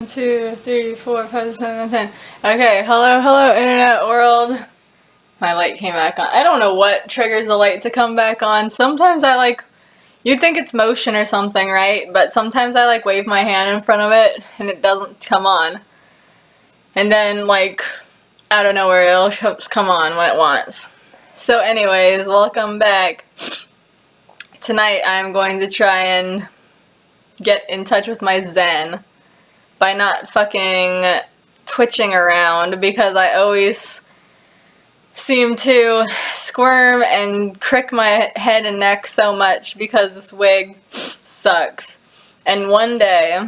2, 3, 4, 5, 6, 7, 10. Okay, hello, internet world. My light came back on. I don't know what triggers the light to come back on. Sometimes you'd think it's motion or something, right? But sometimes I wave my hand in front of it and it doesn't come on. And then out of nowhere it'll come on when it wants. So anyways, welcome back. Tonight I'm going to try and get in touch with my zen by not fucking twitching around, because I always seem to squirm and crick my head and neck so much because this wig sucks. And one day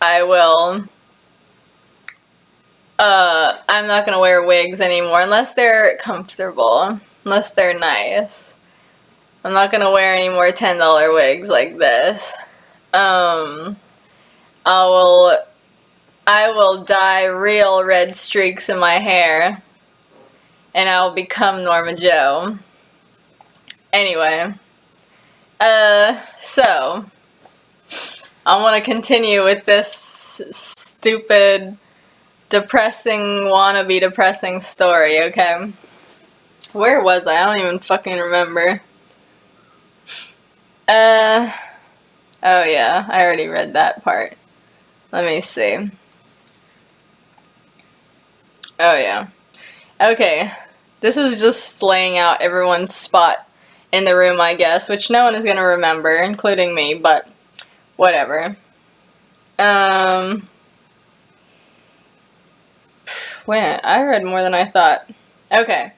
I will I'm not gonna wear wigs anymore unless they're comfortable, unless they're nice. I'm not gonna wear any more $10 wigs like this. I will dye real red streaks in my hair, and I'll become Norma Joe. Anyway, so I want to continue with this stupid, wannabe depressing story, okay? Where was I? I don't even fucking remember. Oh yeah, I already read that part. Let me see. Oh yeah. Okay, this is just laying out everyone's spot in the room, I guess, which no one is gonna remember, including me, but whatever. Wait, I read more than I thought. Okay.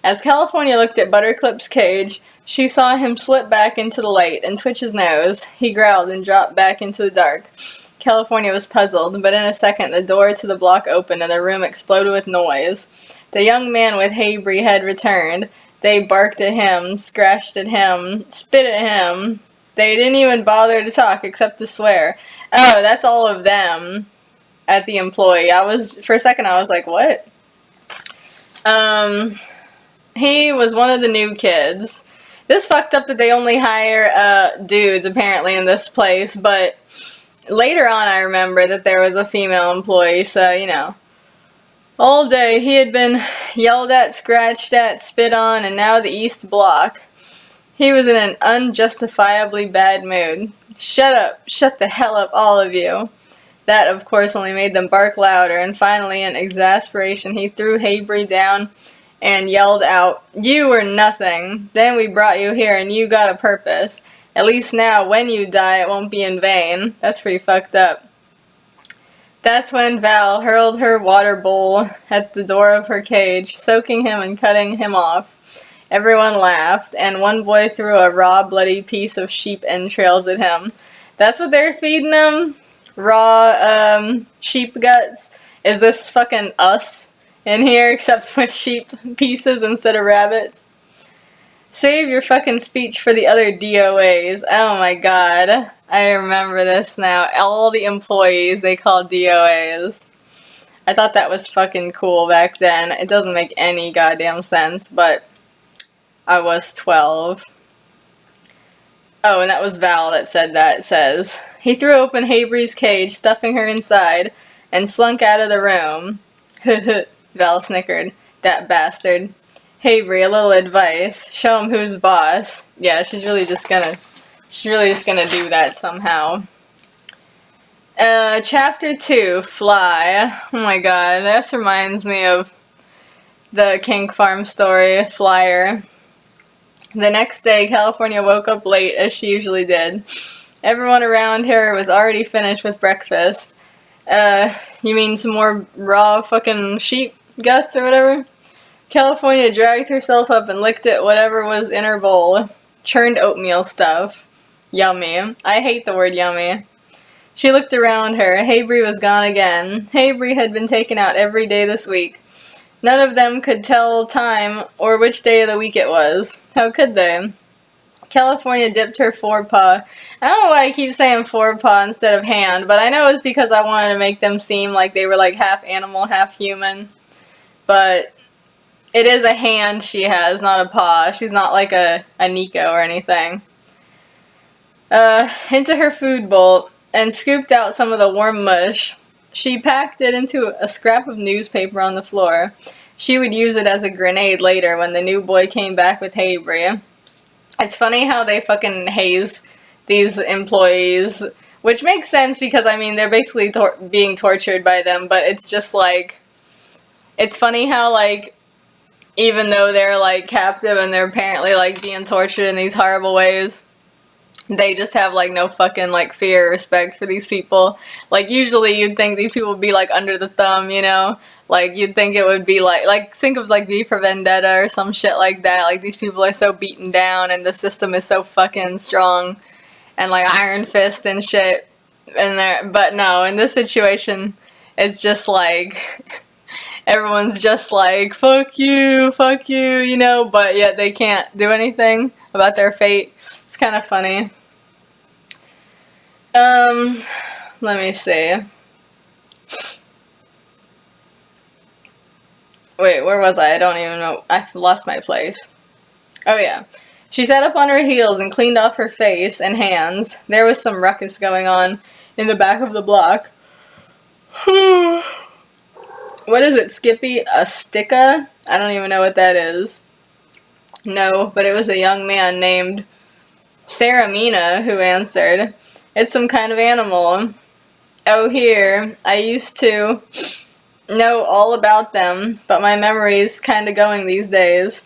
As California looked at Butterclip's cage, she saw him slip back into the light and twitch his nose. He growled and dropped back into the dark. California was puzzled, but in a second the door to the block opened and the room exploded with noise. The young man with Haybri had returned. They barked at him, scratched at him, spit at him. They didn't even bother to talk except to swear. Oh, that's all of them at the employee. For a second I was like, what? He was one of the new kids. This fucked up that they only hire dudes apparently in this place, but later on I remember that there was a female employee, so you know. All day he had been yelled at, scratched at, spit on, and now the East Block. He was in an unjustifiably bad mood. Shut up, shut the hell up, all of you. That, of course, only made them bark louder, and finally, in exasperation, he threw Haybri down and yelled out, "You were nothing. Then we brought you here and you got a purpose. At least now, when you die, it won't be in vain." That's pretty fucked up. That's when Val hurled her water bowl at the door of her cage, soaking him and cutting him off. Everyone laughed, and one boy threw a raw, bloody piece of sheep entrails at him. That's what they're feeding him? Raw, sheep guts? Is this fucking us in here, except with sheep pieces instead of rabbits? Save your fucking speech for the other DOAs. Oh my god. I remember this now. All the employees they call DOAs. I thought that was fucking cool back then. It doesn't make any goddamn sense, but I was 12. Oh, and that was Val that said that. It says, he threw open Haybri's cage, stuffing her inside, and slunk out of the room. Val snickered. That bastard. Haybri, a little advice. Show him who's boss. Yeah, she's really just gonna do that somehow. Chapter 2, Fly. Oh my god, this reminds me of the Kink Farm story, Flyer. The next day, California woke up late, as she usually did. Everyone around her was already finished with breakfast. You mean some more raw fucking sheep guts or whatever? California dragged herself up and licked at whatever was in her bowl. Churned oatmeal stuff. Yummy. I hate the word yummy. She looked around her. Haybri was gone again. Haybri had been taken out every day this week. None of them could tell time or which day of the week it was. How could they? California dipped her forepaw. I don't know why I keep saying forepaw instead of hand, but I know it's because I wanted to make them seem like they were like half animal, half human. But it is a hand she has, not a paw. She's not like a Nico or anything. Into her food bowl. and scooped out some of the warm mush. She packed it into a scrap of newspaper on the floor. She would use it as a grenade later when the new boy came back with hay-brie. It's funny how they fucking haze these employees, which makes sense because, I mean, they're basically being tortured by them, but it's just like, it's funny how, like, even though they're, like, captive and they're apparently, like, being tortured in these horrible ways, they just have, like, no fucking, like, fear or respect for these people. Like, usually you'd think these people would be, like, under the thumb, you know? Like, you'd think it would be, like, think of, like, V for Vendetta or some shit like that. Like, these people are so beaten down and the system is so fucking strong. And, like, Iron Fist and shit. But no, in this situation, it's just, like... everyone's just like, fuck you, you know, but yet they can't do anything about their fate. It's kind of funny. Let me see. Wait, where was I? I don't even know. I lost my place. Oh yeah. She sat up on her heels and cleaned off her face and hands. There was some ruckus going on in the back of the block. What is it, Skippy? A sticka? I don't even know what that is. No, but it was a young man named Saramina who answered. It's some kind of animal. Oh, here. I used to know all about them, but my memory's kinda going these days.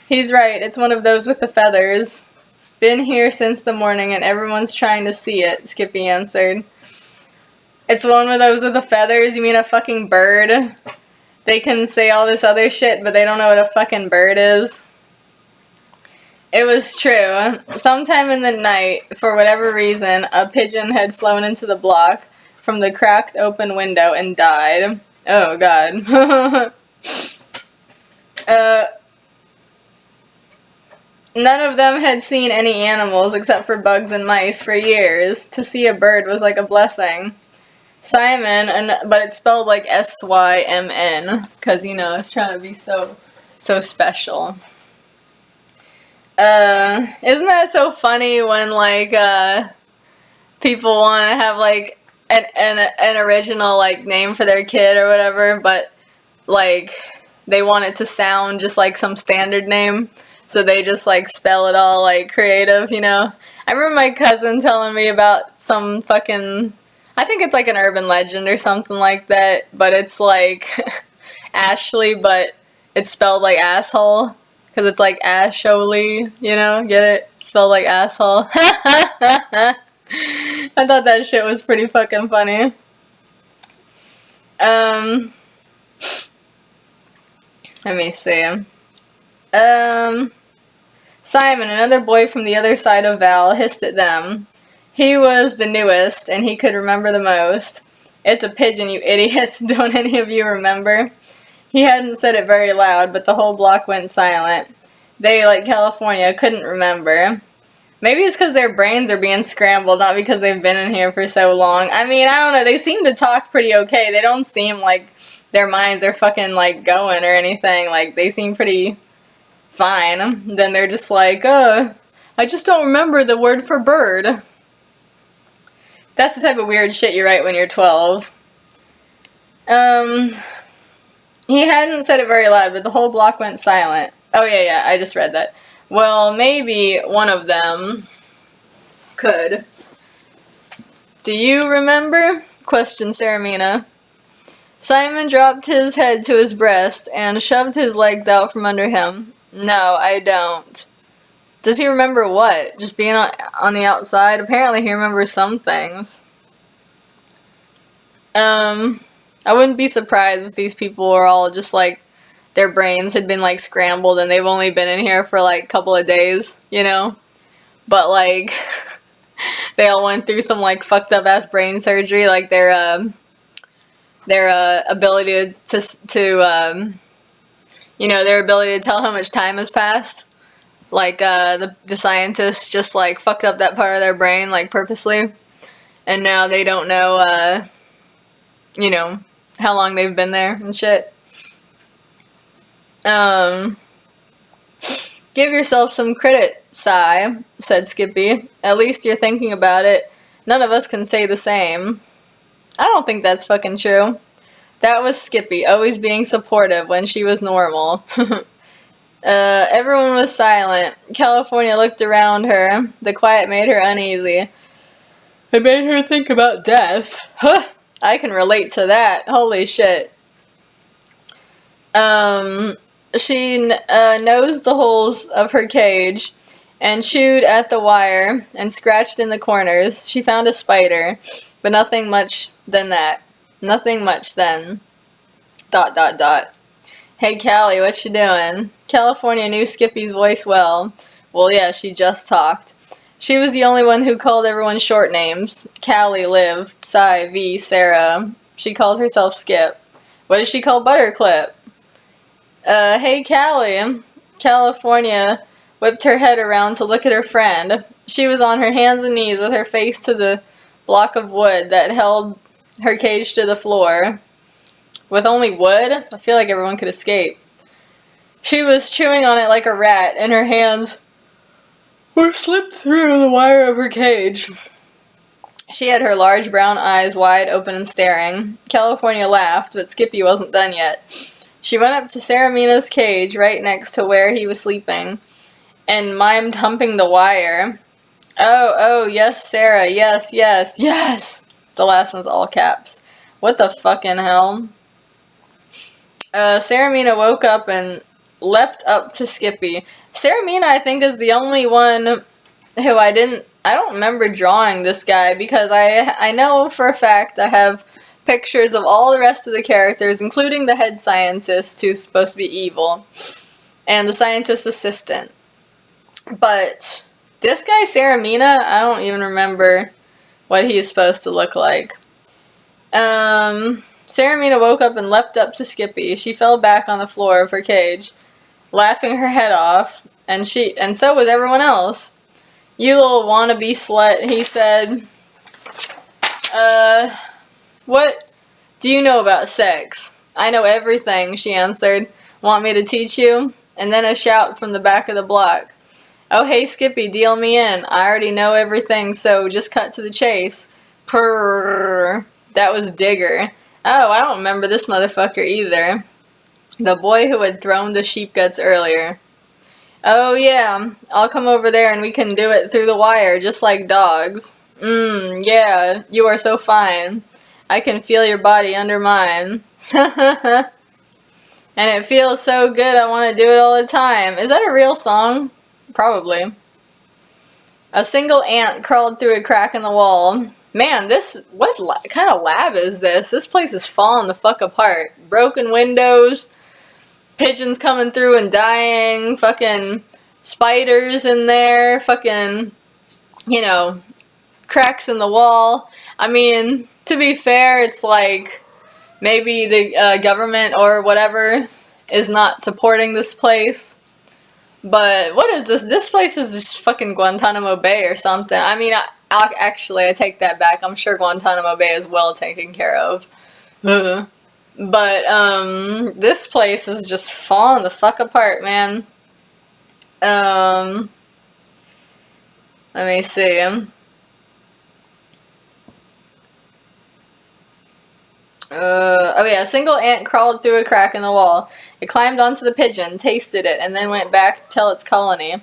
He's right, it's one of those with the feathers. Been here since the morning and everyone's trying to see it, Skippy answered. It's one of those with the feathers? You mean a fucking bird? They can say all this other shit, but they don't know what a fucking bird is. It was true. Sometime in the night, for whatever reason, a pigeon had flown into the block from the cracked open window and died. Oh, God. None of them had seen any animals except for bugs and mice for years. To see a bird was like a blessing. Simon, but it's spelled like S-Y-M-N, because, you know, it's trying to be so special. Isn't that so funny when, like, people want to have, like, an original, like, name for their kid or whatever, but, like, they want it to sound just like some standard name, so they just, like, spell it all, like, creative, you know? I remember my cousin telling me about some fucking... I think it's like an urban legend or something like that, but it's like Ashley, but it's spelled like asshole, because it's like Asholey, you know, get it? It's spelled like asshole. I thought that shit was pretty fucking funny. Let me see. Simon, another boy from the other side of Val, hissed at them. He was the newest, and he could remember the most. It's a pigeon, you idiots. Don't any of you remember? He hadn't said it very loud, but the whole block went silent. They, like California, couldn't remember. Maybe it's because their brains are being scrambled, not because they've been in here for so long. I mean, I don't know. They seem to talk pretty okay. They don't seem like their minds are fucking, like, going or anything. Like, they seem pretty fine. Then they're just like, I just don't remember the word for bird. That's the type of weird shit you write when you're 12. He hadn't said it very loud, but the whole block went silent. Oh, yeah, I just read that. Well, maybe one of them could. Do you remember? Questioned Saramina. Simon dropped his head to his breast and shoved his legs out from under him. No, I don't. Does he remember what? Just being on the outside? Apparently he remembers some things. I wouldn't be surprised if these people were all just like, their brains had been like scrambled and they've only been in here for like a couple of days, you know? But like, they all went through some like fucked up ass brain surgery, like their ability to you know, their ability to tell how much time has passed. Like, the scientists just, like, fucked up that part of their brain, like, purposely. And now they don't know, you know, how long they've been there and shit. Give yourself some credit, Si, said Skippy. At least you're thinking about it. None of us can say the same. I don't think that's fucking true. That was Skippy, always being supportive when she was normal. Everyone was silent. California looked around her. The quiet made her uneasy. It made her think about death. Huh! I can relate to that. Holy shit. She nosed the holes of her cage and chewed at the wire and scratched in the corners. She found a spider, but nothing much than that. Nothing much then. ... Hey, Callie, what you doing? California knew Skippy's voice well. Well, yeah, she just talked. She was the only one who called everyone short names. Callie, Liv, Cy, V, Sarah. She called herself Skip. What did she call Butterclip? Hey, Callie. California whipped her head around to look at her friend. She was on her hands and knees with her face to the block of wood that held her cage to the floor. With only wood? I feel like everyone could escape. She was chewing on it like a rat, and her hands were slipped through the wire of her cage. She had her large brown eyes wide open and staring. California laughed, but Skippy wasn't done yet. She went up to Saramina's cage right next to where he was sleeping and mimed humping the wire. Oh, yes, Sarah, yes. The last one's all caps. What the fucking hell? Saramina woke up and leapt up to Skippy. Saramina, I think, is the only one who I don't remember drawing this guy, because I know for a fact I have pictures of all the rest of the characters, including the head scientist, who's supposed to be evil, and the scientist's assistant. But this guy, Saramina, I don't even remember what he's supposed to look like. Saramina woke up and leapt up to Skippy. She fell back on the floor of her cage, laughing her head off, and so was everyone else. You little wannabe slut, he said. What do you know about sex? I know everything, she answered. Want me to teach you? And then a shout from the back of the block. Oh, hey, Skippy, deal me in. I already know everything, so just cut to the chase. Purr. That was Digger. Oh, I don't remember this motherfucker either. The boy who had thrown the sheep guts earlier. Oh, yeah. I'll come over there and we can do it through the wire, just like dogs. Yeah, you are so fine. I can feel your body under mine. And it feels so good I want to do it all the time. Is that a real song? Probably. A single ant crawled through a crack in the wall. Man, what kind of lab is this? This place is falling the fuck apart. Broken windows, pigeons coming through and dying, fucking spiders in there, fucking, cracks in the wall. I mean, to be fair, it's like maybe the government or whatever is not supporting this place. But what is this? This place is just fucking Guantanamo Bay or something. I mean, actually, I take that back. I'm sure Guantanamo Bay is well taken care of. But, this place is just falling the fuck apart, man. Let me see. A single ant crawled through a crack in the wall. It climbed onto the pigeon, tasted it, and then went back to tell its colony.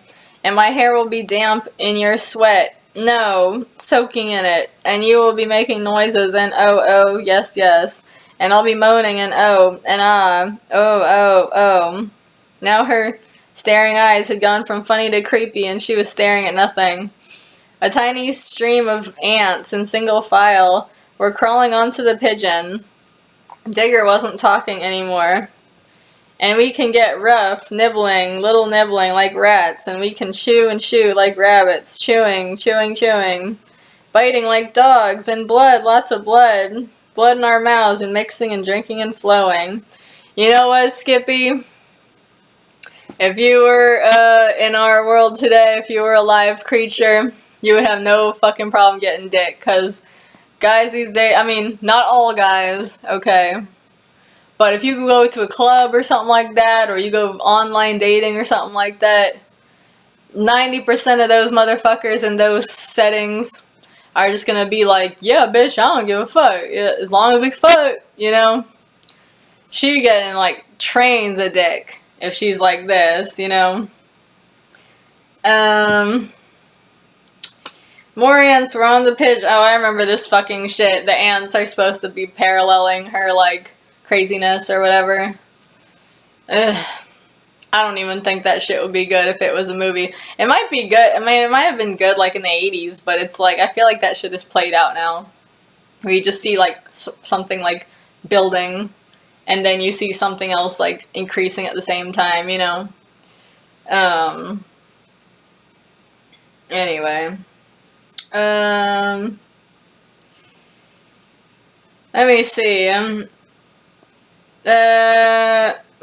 And my hair will be damp in your sweat. No, soaking in it. And you will be making noises and oh, yes. And I'll be moaning and oh, and ah, oh. Now her staring eyes had gone from funny to creepy, and she was staring at nothing. A tiny stream of ants in single file were crawling onto the pigeon. Digger wasn't talking anymore. And we can get rough, little nibbling like rats, and we can chew and chew like rabbits, chewing, biting like dogs, and blood, lots of blood in our mouths, and mixing and drinking and flowing. You know what, Skippy? If you were in our world today, if you were a live creature, you would have no fucking problem getting dick, because guys these days, I mean, not all guys, okay? But if you go to a club or something like that, or you go online dating or something like that, 90% of those motherfuckers in those settings are just gonna be like, yeah, bitch, I don't give a fuck. Yeah, as long as we fuck, you know? She getting, like, trains a dick if she's like this, you know? More ants were on the pigeon. Oh, I remember this fucking shit. The ants are supposed to be paralleling her, like, craziness or whatever. Ugh. I don't even think that shit would be good if it was a movie. It might be good. I mean, it might have been good, like, in the 80s, but it's like, I feel like that shit is played out now. Where you just see, like, something, like, building, and then you see something else, like, increasing at the same time, you know? Anyway. Let me see.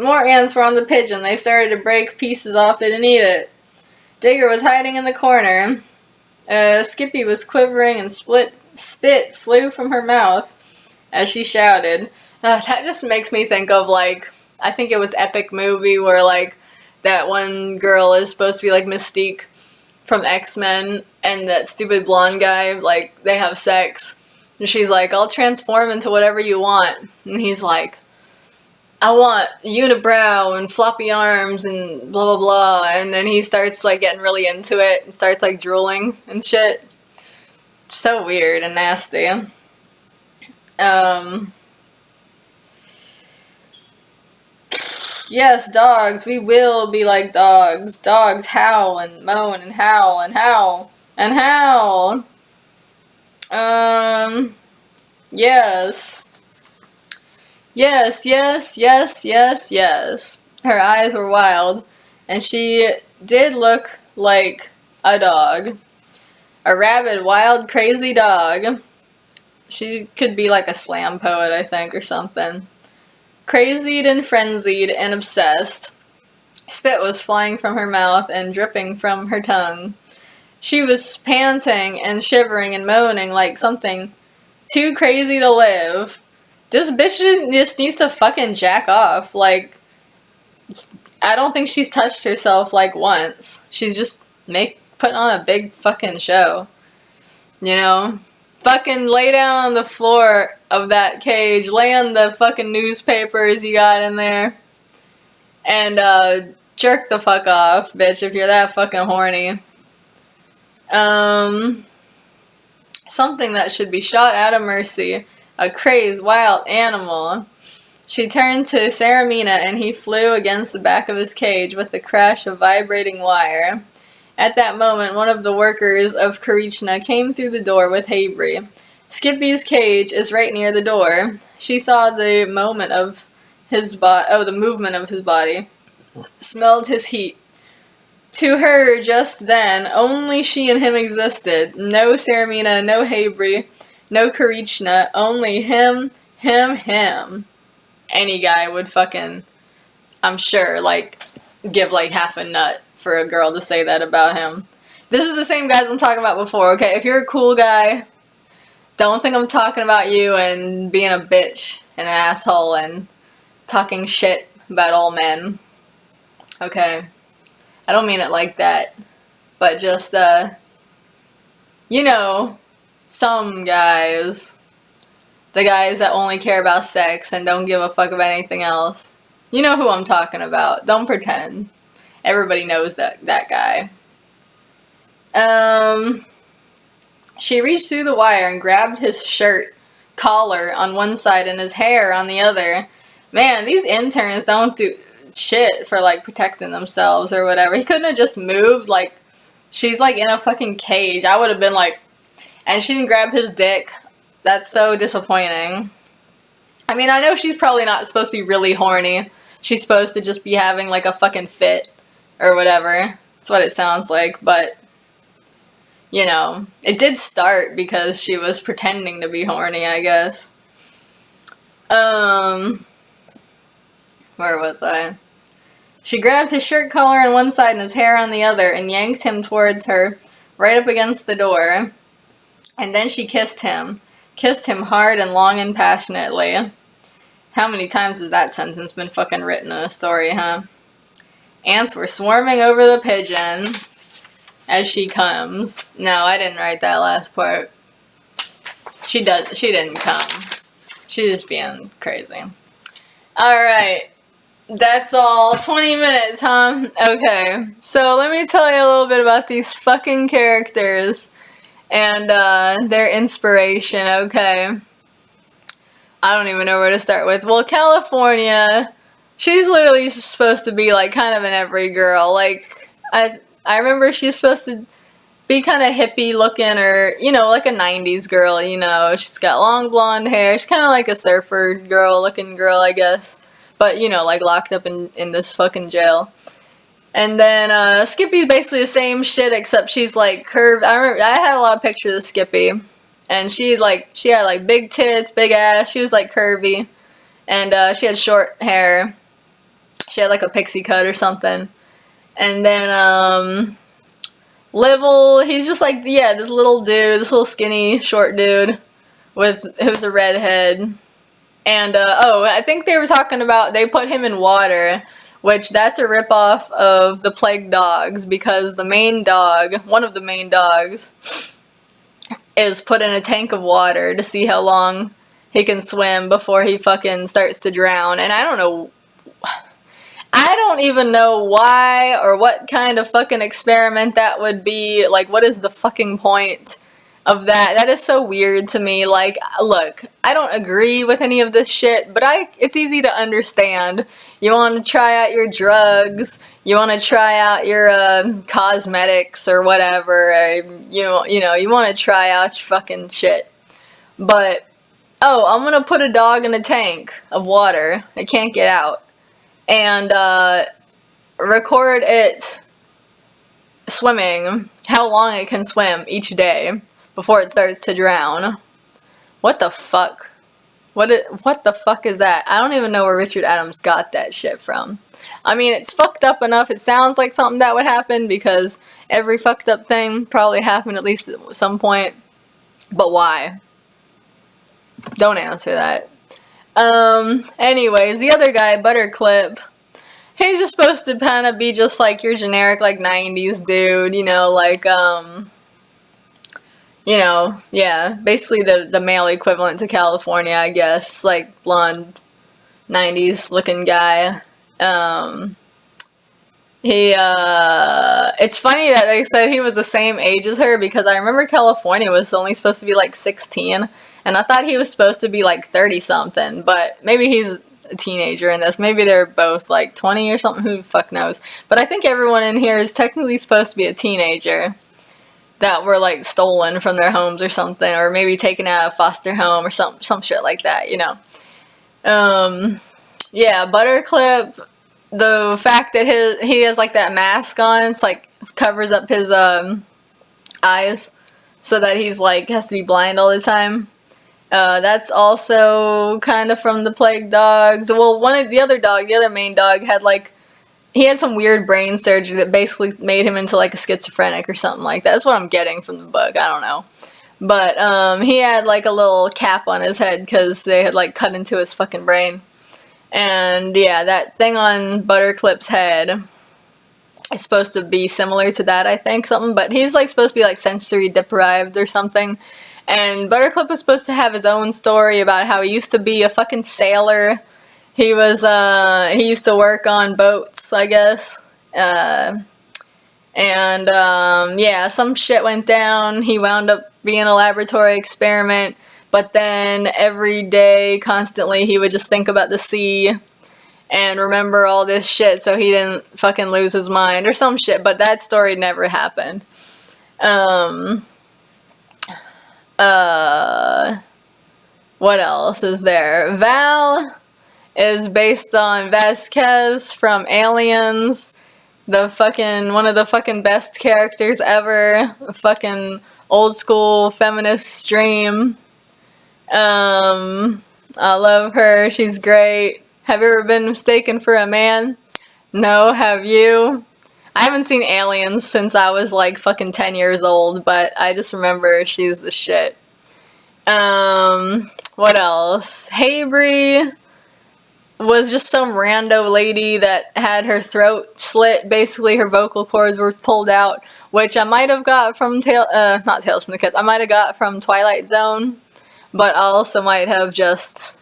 More ants were on the pigeon. They started to break pieces off it and eat it. Digger was hiding in the corner. Skippy was quivering and spit flew from her mouth as she shouted. That just makes me think of, like, I think it was Epic Movie where, like, that one girl is supposed to be, like, Mystique from X-Men, and that stupid blonde guy, like, they have sex. And she's like, I'll transform into whatever you want. And he's like, I want unibrow and floppy arms and blah blah blah. And then he starts, like, getting really into it and starts, like, drooling and shit. So weird and nasty. Yes, dogs, we will be like dogs. Dogs howl and moan and howl and howl and howl. Yes. Yes, yes, yes, yes, yes. Her eyes were wild, and she did look like a dog. A rabid, wild, crazy dog. She could be like a slam poet, I think, or something. Crazied and frenzied and obsessed. Spit was flying from her mouth and dripping from her tongue. She was panting and shivering and moaning like something too crazy to live. This bitch just needs to fucking jack off. Like, I don't think she's touched herself, like, once. She's just putting on a big fucking show. You know? Fucking lay down on the floor of that cage, lay on the fucking newspapers you got in there, and jerk the fuck off, bitch, if you're that fucking horny. Something that should be shot out of mercy. A crazed, wild animal. She turned to Saramina and he flew against the back of his cage with the crash of vibrating wire. At that moment, one of the workers of Karichna came through the door with Habri. Skippy's cage is right near the door. She saw the movement of his body, smelled his heat. To her, just then, only she and him existed. No Saramina, no Habri, no Karichna, only him. Any guy would fucking, I'm sure, like, give, like, half a nut for a girl to say that about him. This is the same guys I'm talking about before, okay? If you're a cool guy, don't think I'm talking about you and being a bitch and an asshole and talking shit about all men. Okay? I don't mean it like that. But just, you know, some guys. The guys that only care about sex and don't give a fuck about anything else. You know who I'm talking about. Don't pretend. Everybody knows that guy. She reached through the wire and grabbed his shirt collar on one side and his hair on the other. Man, these interns don't do shit for, like, protecting themselves or whatever. He couldn't have just moved, like, she's, like, in a fucking cage. I would have been like, and she didn't grab his dick. That's so disappointing. I mean, I know she's probably not supposed to be really horny. She's supposed to just be having, like, a fucking fit or whatever. That's what it sounds like, but, you know, it did start because she was pretending to be horny, I guess. Where was I? She grabbed his shirt collar on one side and his hair on the other and yanked him towards her, right up against the door. And then she kissed him. Kissed him hard and long and passionately. How many times has that sentence been fucking written in a story, huh? Ants were swarming over the pigeon as she comes. No, I didn't write that last part. She didn't come. She's just being crazy. Alright. That's all. 20 minutes, huh? Okay. So let me tell you a little bit about these fucking characters and their inspiration, okay? I don't even know where to start with. Well, California, she's literally just supposed to be like kind of an every girl. Like, I remember she's supposed to be kind of hippie looking, or, you know, like a 90s girl, you know. She's got long blonde hair. She's kind of like a surfer girl looking girl, I guess. But, you know, like locked up in this fucking jail. And then Skippy's basically the same shit, except she's like curved. I remember I had a lot of pictures of Skippy. And she had like big tits, big ass. She was like curvy. And she had short hair. She had like a pixie cut or something. And then Livel, he's just like, yeah, this little dude, this little skinny, short dude who's a redhead. And, I think they were talking about, they put him in water, which that's a ripoff of the Plague Dogs, because the main dog, one of the main dogs, is put in a tank of water to see how long he can swim before he fucking starts to drown. And I don't even know why or what kind of fucking experiment that would be. Like, what is the fucking point of that? That is so weird to me. Like, look, I don't agree with any of this shit, but it's easy to understand. You want to try out your drugs, you want to try out your cosmetics or whatever, you know, you want to try out your fucking shit. But, I'm gonna put a dog in a tank of water, it can't get out, and record it swimming, how long it can swim each day before it starts to drown. What the fuck? What the fuck is that? I don't even know where Richard Adams got that shit from. I mean, it's fucked up enough. It sounds like something that would happen, because every fucked up thing probably happened at least at some point. But why? Don't answer that. Anyways, the other guy, Butterclip, he's just supposed to kind of be just like your generic, like, 90s dude, you know, like, you know, yeah, basically the male equivalent to California, I guess, like, blonde, 90s looking guy. It's funny that they said he was the same age as her, because I remember California was only supposed to be like 16, and I thought he was supposed to be like 30 something, but maybe he's a teenager in this. Maybe they're both like 20 or something, who the fuck knows. But I think everyone in here is technically supposed to be a teenager that were like stolen from their homes or something, or maybe taken out of foster home or some shit like that, you know. Yeah, Butterclip, the fact that he has like that mask on, it's like covers up his eyes so that he's like has to be blind all the time. That's also kind of from the Plague Dogs. Well, the other main dog had like, he had some weird brain surgery that basically made him into like a schizophrenic or something like that. That's what I'm getting from the book. I don't know. But he had like a little cap on his head because they had like cut into his fucking brain. And yeah, that thing on Butterclip's head is supposed to be similar to that, I think, something. But he's like supposed to be like sensory deprived or something. And Butterclip was supposed to have his own story about how he used to be a fucking sailor. He used to work on boats, I guess. Yeah, some shit went down. He wound up being a laboratory experiment. But then every day, constantly, he would just think about the sea and remember all this shit so he didn't fucking lose his mind or some shit. But that story never happened. What else is there? Val is based on Vasquez from Aliens, one of the fucking best characters ever, a fucking old school feminist dream. I love her, she's great. Have you ever been mistaken for a man? No, have you? I haven't seen Aliens since I was like fucking 10 years old, but I just remember she's the shit. What else? Habry was just some rando lady that had her throat slit. Basically, her vocal cords were pulled out, which I might have got from not Tales from the Crypt. I might have got from Twilight Zone, but I also might have just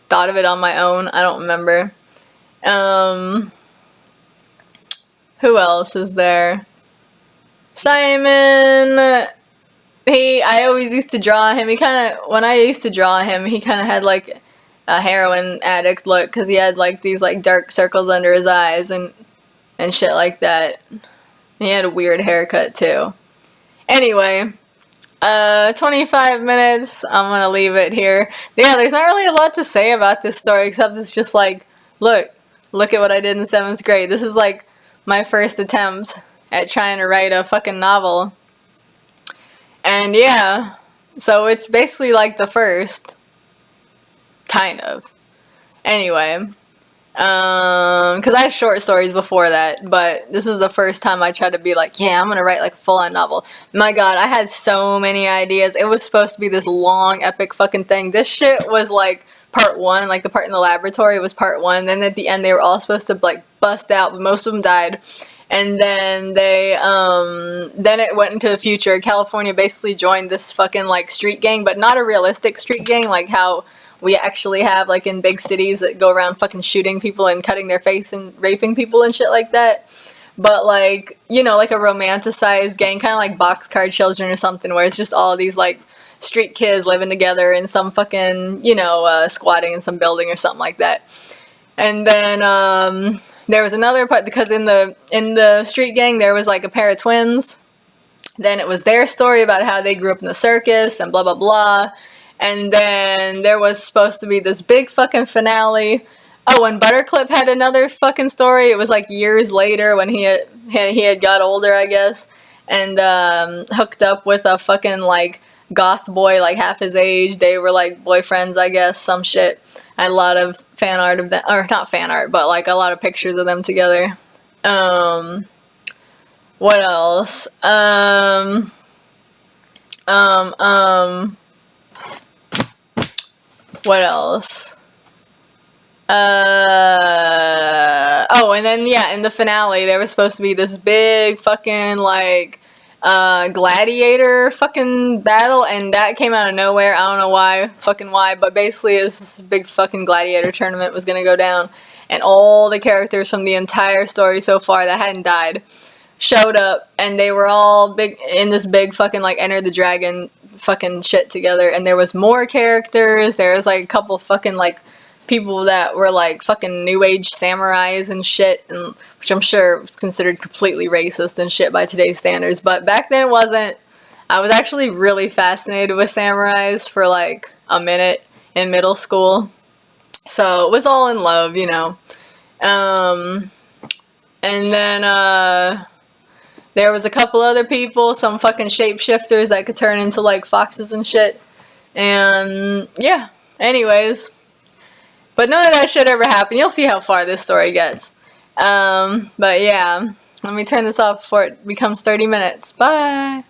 thought of it on my own. I don't remember. Who else is there? Simon. I always used to draw him. When I used to draw him, he kind of had like a heroin addict look because he had like these like dark circles under his eyes and shit like that. He had a weird haircut too. Anyway, 25 minutes. I'm gonna leave it here. Yeah, there's not really a lot to say about this story except it's just like, look at what I did in 7th grade. This is like my first attempt at trying to write a fucking novel. And yeah, so it's basically like the first. Kind of. Anyway, because I had short stories before that, but this is the first time I tried to be like, yeah, I'm gonna write like a full-on novel. My god, I had so many ideas. It was supposed to be this long, epic fucking thing. This shit was like part 1, like the part in the laboratory was part 1. Then at the end they were all supposed to like bust out, but most of them died. And then then it went into the future. California basically joined this fucking like street gang, but not a realistic street gang like how we actually have like in big cities that go around fucking shooting people and cutting their face and raping people and shit like that. But like, you know, like a romanticized gang, kind of like Boxcar Children or something, where it's just all these like street kids living together in some fucking, you know, squatting in some building or something like that. And then there was another part because in the street gang there was like a pair of twins. Then it was their story about how they grew up in the circus and blah blah blah. And then there was supposed to be this big fucking finale. Oh, and Butterclip had another fucking story. It was like years later when he had got older, I guess, and hooked up with a fucking like goth boy like half his age. They were like boyfriends, I guess, some shit. I had a lot of fan art of them, or not fan art, but like a lot of pictures of them together. What else? What else? Oh, and then, yeah, in the finale, there was supposed to be this big fucking, like, gladiator fucking battle, and that came out of nowhere. I don't know why, but basically, this big fucking gladiator tournament was gonna go down, and all the characters from the entire story so far that hadn't died showed up, and they were all big in this big fucking, like, Enter the Dragon fucking shit together, and there was more characters. There was like a couple fucking like people that were like fucking new age samurais and shit, and which I'm sure was considered completely racist and shit by today's standards, but back then it wasn't. I was actually really fascinated with samurais for like a minute in middle school, so it was all in love, you know. And then there was a couple other people, some fucking shapeshifters that could turn into like foxes and shit. And yeah, anyways. But none of that shit ever happened. You'll see how far this story gets. But yeah, let me turn this off before it becomes 30 minutes. Bye!